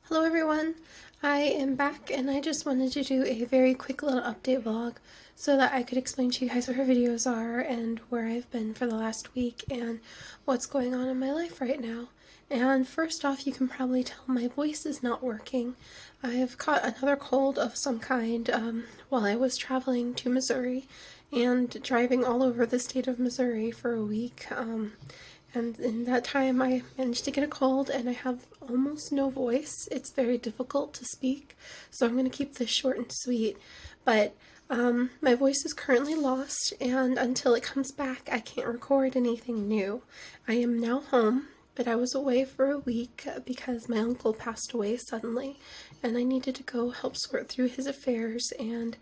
Hello everyone, I am back and I just wanted to do a very quick little update vlog so that I could explain to you guys what her videos are and where I've been for the last week and what's going on in my life right now. And first off, you can probably tell my voice is not working. I have caught another cold of some kind while I was traveling to Missouri and driving all over the state of Missouri for a week. And in that time I managed to get a cold and I have almost no voice. It's very difficult to speak, so I'm going to keep this short and sweet. But my voice is currently lost, and until it comes back I can't record anything new. I am now home, but I was away for a week because my uncle passed away suddenly and I needed to go help sort through his affairs and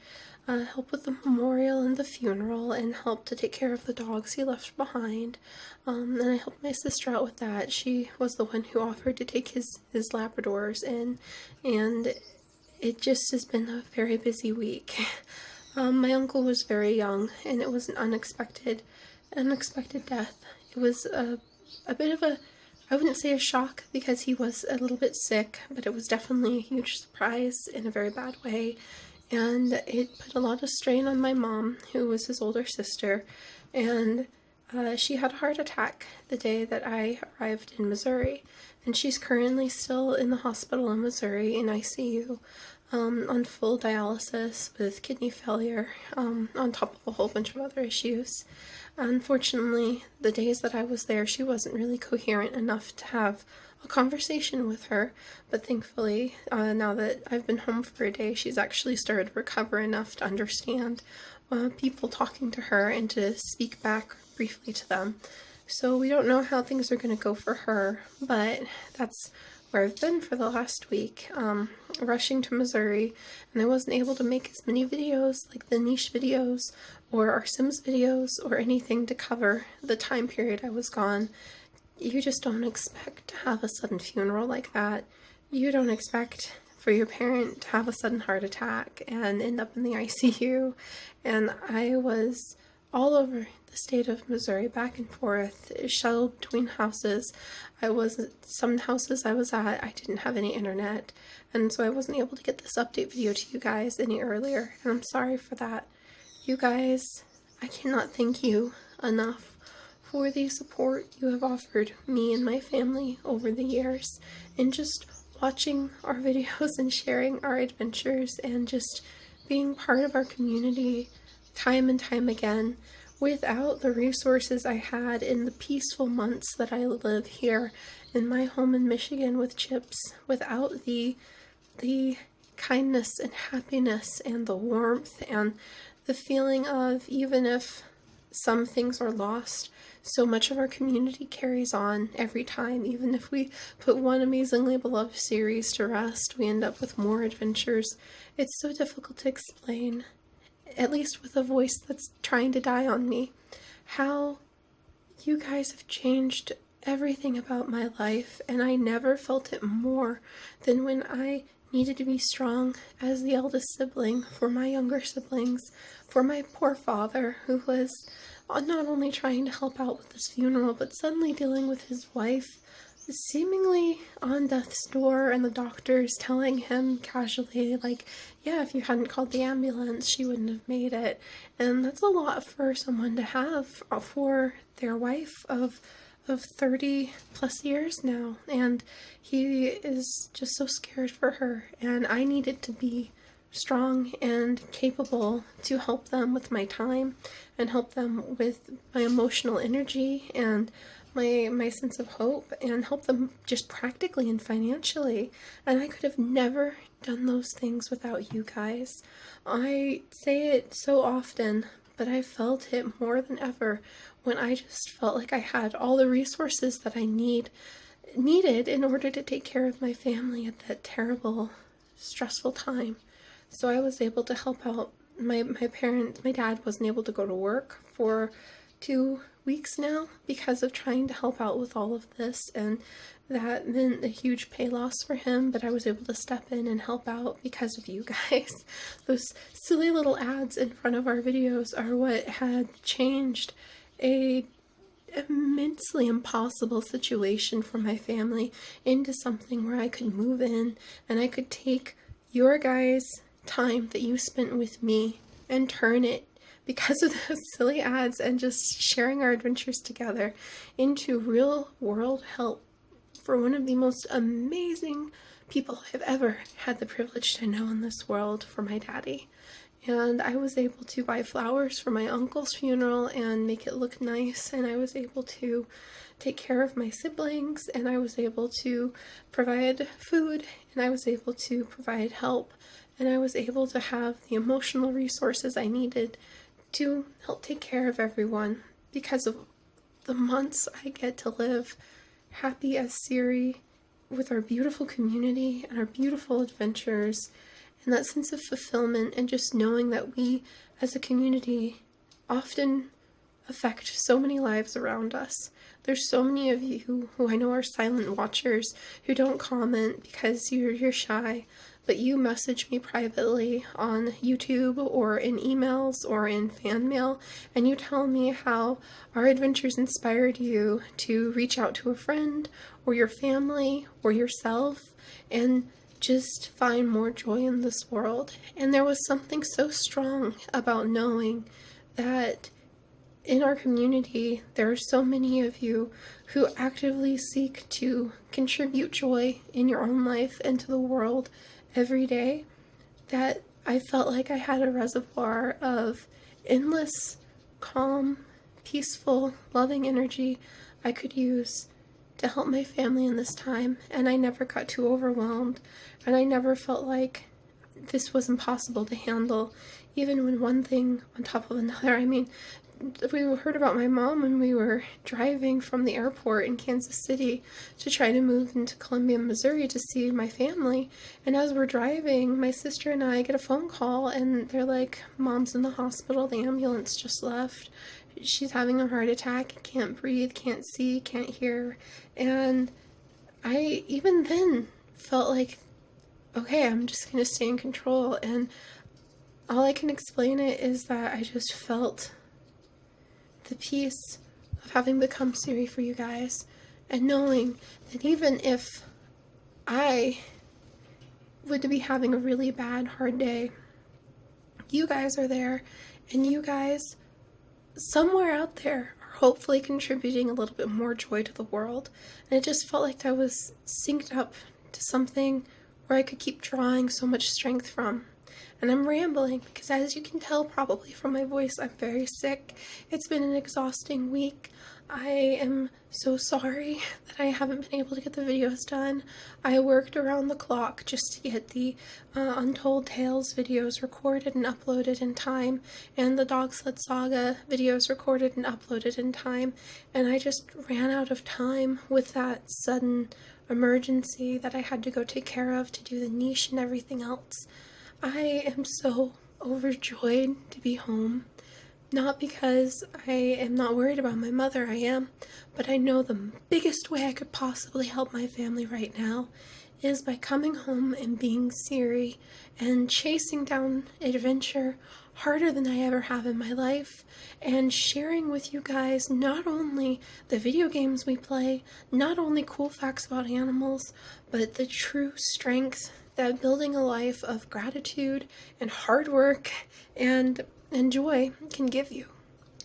help with the memorial and the funeral and help to take care of the dogs he left behind. And I helped my sister out with that. She was the one who offered to take his Labradors in, and it just has been a very busy week. My uncle was very young and it was an unexpected death. It was a bit of a, I wouldn't say a shock because he was a little bit sick, but it was definitely a huge surprise in a very bad way. And it put a lot of strain on my mom, who was his older sister, and she had a heart attack the day that I arrived in Missouri, and she's currently still in the hospital in Missouri in ICU on full dialysis with kidney failure, on top of a whole bunch of other issues. Unfortunately, the days that I was there, she wasn't really coherent enough to have a conversation with her, but thankfully, now that I've been home for a day, she's actually started to recover enough to understand people talking to her and to speak back briefly to them. So we don't know how things are going to go for her, but that's where I've been for the last week, rushing to Missouri, and I wasn't able to make as many videos like the niche videos or our Sims videos or anything to cover the time period I was gone. You just don't expect to have a sudden funeral like that. You don't expect for your parent to have a sudden heart attack and end up in the ICU. And I was all over the state of Missouri, back and forth, shuttled between houses. Some houses I was at, I didn't have any internet, and so I wasn't able to get this update video to you guys any earlier, and I'm sorry for that. You guys, I cannot thank you enough for the support you have offered me and my family over the years, and just watching our videos and sharing our adventures and just being part of our community time and time again. Without the resources I had in the peaceful months that I live here in my home in Michigan with Chips, without the kindness and happiness and the warmth and the feeling of, even if some things are lost, so much of our community carries on every time. Even if we put one amazingly beloved series to rest, we end up with more adventures. It's so difficult to explain, at least with a voice that's trying to die on me, how you guys have changed everything about my life, and I never felt it more than when I needed to be strong as the eldest sibling for my younger siblings, for my poor father, who was not only trying to help out with this funeral, but suddenly dealing with his wife seemingly on death's door, and the doctors telling him casually, like, yeah, if you hadn't called the ambulance, she wouldn't have made it. And that's a lot for someone to have for their wife of 30 plus years now, and he is just so scared for her, and I needed to be strong and capable to help them with my time and help them with my emotional energy and my sense of hope, and help them just practically and financially. And I could have never done those things without you guys. I say it so often, but I felt it more than ever when I just felt like I had all the resources that I needed in order to take care of my family at that terrible, stressful time. So I was able to help out my dad wasn't able to go to work for 2 weeks now because of trying to help out with all of this, and that meant a huge pay loss for him, but I was able to step in and help out because of you guys. Those silly little ads in front of our videos are what had changed a immensely impossible situation for my family into something where I could move in and I could take your guys' time that you spent with me and turn it, because of those silly ads and just sharing our adventures together, into real world help for one of the most amazing people I've ever had the privilege to know in this world, for my daddy. And I was able to buy flowers for my uncle's funeral and make it look nice, and I was able to take care of my siblings, and I was able to provide food, and I was able to provide help, and I was able to have the emotional resources I needed to help take care of everyone, because of the months I get to live happy as Seri with our beautiful community and our beautiful adventures, and that sense of fulfillment, and just knowing that we as a community often affect so many lives around us. There's so many of you who I know are silent watchers, who don't comment because you're shy, but you message me privately on YouTube or in emails or in fan mail, and you tell me how our adventures inspired you to reach out to a friend or your family or yourself and just find more joy in this world. And there was something so strong about knowing that in our community, there are so many of you who actively seek to contribute joy in your own life and to the world every day, that I felt like I had a reservoir of endless, calm, peaceful, loving energy I could use to help my family in this time. And I never got too overwhelmed, and I never felt like this was impossible to handle, even when one thing on top of another. I mean, we heard about my mom when we were driving from the airport in Kansas City to try to move into Columbia, Missouri to see my family. And as we're driving, my sister and I get a phone call, and they're like, "Mom's in the hospital, the ambulance just left. She's having a heart attack, can't breathe, can't see, can't hear." And I even then felt like, okay, I'm just going to stay in control. And all I can explain it is that I just felt the peace of having become Seri for you guys, and knowing that even if I would be having a really bad, hard day, you guys are there, and you guys somewhere out there are hopefully contributing a little bit more joy to the world. And it just felt like I was synced up to something where I could keep drawing so much strength from. And I'm rambling because, as you can tell probably from my voice, I'm very sick. It's been an exhausting week. I am so sorry that I haven't been able to get the videos done. I worked around the clock just to get the Untold Tales videos recorded and uploaded in time, and the Dog Sled Saga videos recorded and uploaded in time, and I just ran out of time with that sudden emergency that I had to go take care of to do the niche and everything else. I am so overjoyed to be home. Not because I am not worried about my mother, I am, but I know the biggest way I could possibly help my family right now is by coming home and being Seri and chasing down adventure harder than I ever have in my life, and sharing with you guys not only the video games we play, not only cool facts about animals, but the true strength that building a life of gratitude and hard work and joy can give you.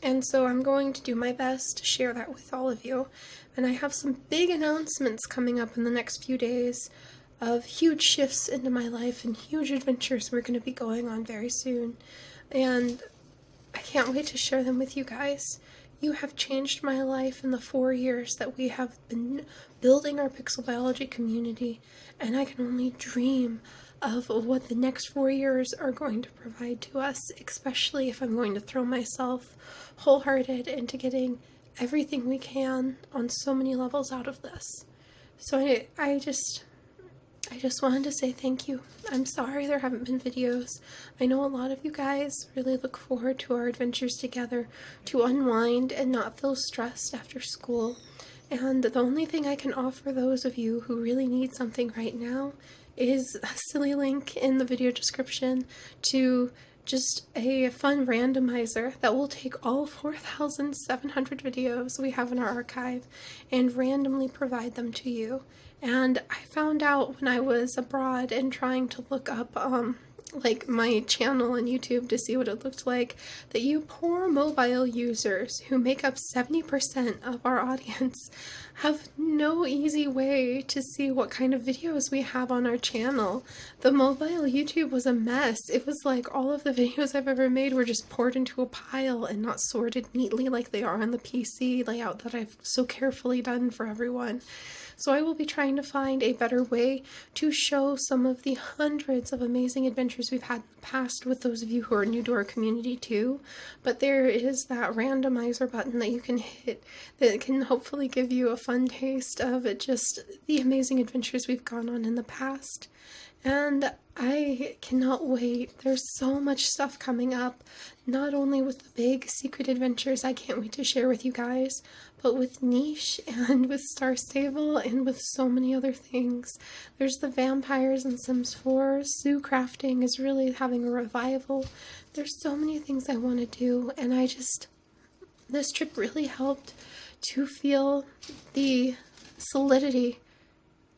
And so I'm going to do my best to share that with all of you. And I have some big announcements coming up in the next few days of huge shifts into my life and huge adventures we're going to be going on very soon. And I can't wait to share them with you guys. You have changed my life in the 4 years that we have been building our pixel biology community, and I can only dream of what the next 4 years are going to provide to us, especially if I'm going to throw myself wholehearted into getting everything we can on so many levels out of this. So I just wanted to say thank you. I'm sorry there haven't been videos. I know a lot of you guys really look forward to our adventures together, to unwind and not feel stressed after school. And the only thing I can offer those of you who really need something right now is a silly link in the video description to just a fun randomizer that will take all 4,700 videos we have in our archive and randomly provide them to you. And I found out when I was abroad and trying to look up like my channel on YouTube to see what it looked like, that you poor mobile users who make up 70% of our audience have no easy way to see what kind of videos we have on our channel. The mobile YouTube was a mess. It was like all of the videos I've ever made were just poured into a pile and not sorted neatly like they are on the PC layout that I've so carefully done for everyone. So I will be trying to find a better way to show some of the hundreds of amazing adventures we've had in the past with those of you who are new to our community too. But there is that randomizer button that you can hit that can hopefully give you a fun taste of just the amazing adventures we've gone on in the past. And I cannot wait. There's so much stuff coming up, not only with the big secret adventures I can't wait to share with you guys, but with Niche and with Star Stable and with so many other things. There's the vampires in Sims 4. Zoo crafting is really having a revival. There's so many things I want to do, and this trip really helped to feel the solidity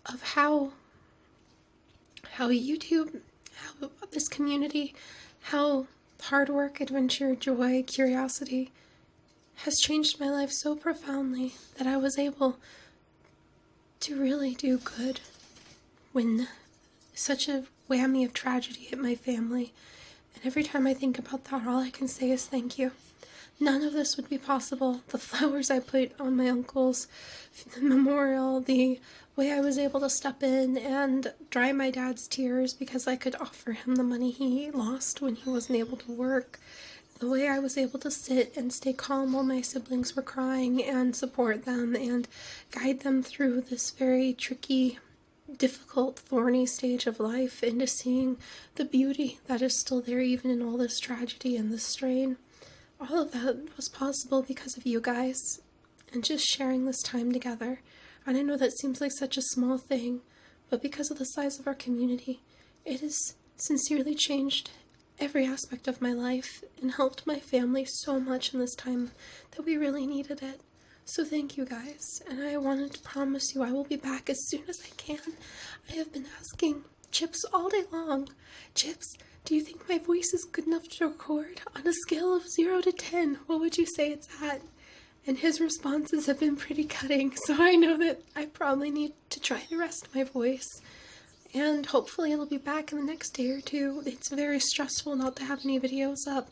of how YouTube, how this community, how hard work, adventure, joy, curiosity has changed my life so profoundly that I was able to really do good when such a whammy of tragedy hit my family. And every time I think about that, all I can say is thank you. None of this would be possible. The flowers I put on my uncle's memorial, the way I was able to step in and dry my dad's tears because I could offer him the money he lost when he wasn't able to work, the way I was able to sit and stay calm while my siblings were crying and support them and guide them through this very tricky, difficult, thorny stage of life into seeing the beauty that is still there even in all this tragedy and this strain. All of that was possible because of you guys and just sharing this time together. And I know that seems like such a small thing, but because of the size of our community, it has sincerely changed every aspect of my life and helped my family so much in this time that we really needed it. So thank you guys, and I wanted to promise you I will be back as soon as I can. I have been asking Chips all day long, Chips, do you think my voice is good enough to record? On a scale of 0 to 10, what would you say it's at? And his responses have been pretty cutting, so I know that I probably need to try to rest my voice. And hopefully it'll be back in the next day or two. It's very stressful not to have any videos up,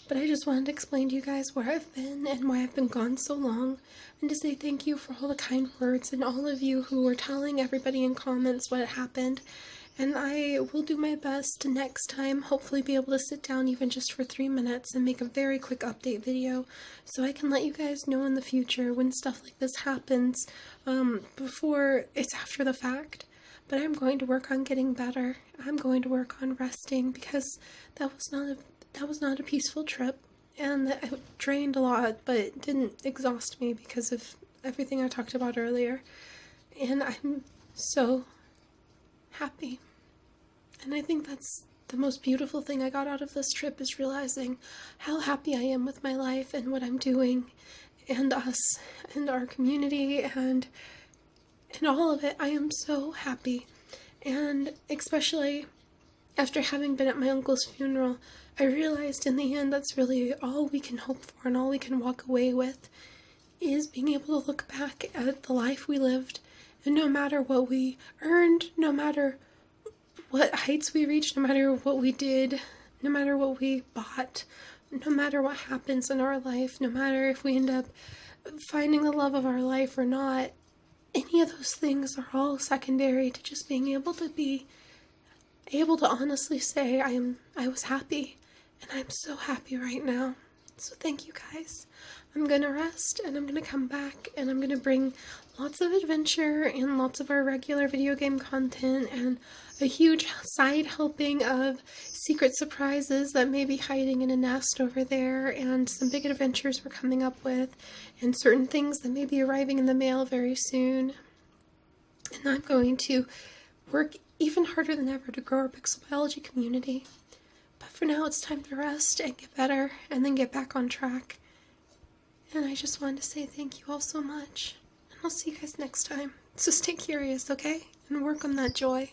but I just wanted to explain to you guys where I've been and why I've been gone so long, and to say thank you for all the kind words and all of you who were telling everybody in comments what happened. And I will do my best to next time hopefully be able to sit down even just for 3 minutes and make a very quick update video so I can let you guys know in the future when stuff like this happens, before it's after the fact. But I'm going to work on getting better. I'm going to work on resting because that was not a peaceful trip, and it drained a lot, but it didn't exhaust me because of everything I talked about earlier. And I'm so happy. And I think that's the most beautiful thing I got out of this trip, is realizing how happy I am with my life and what I'm doing and us and our community and all of it. I am so happy. And especially after having been at my uncle's funeral, I realized in the end that's really all we can hope for and all we can walk away with is being able to look back at the life we lived, and no matter what we earned, no matter what heights we reached, no matter what we did, no matter what we bought, no matter what happens in our life, no matter if we end up finding the love of our life or not, any of those things are all secondary to just being able to be able to honestly say I was happy, and I'm so happy right now. So thank you guys. I'm gonna rest and I'm gonna come back and I'm gonna bring lots of adventure and lots of our regular video game content and a huge side helping of secret surprises that may be hiding in a nest over there, and some big adventures we're coming up with, and certain things that may be arriving in the mail very soon. And I'm going to work even harder than ever to grow our pixel biology community. But for now it's time to rest and get better and then get back on track. And I just wanted to say thank you all so much. And I'll see you guys next time. So stay curious, okay? And work on that joy.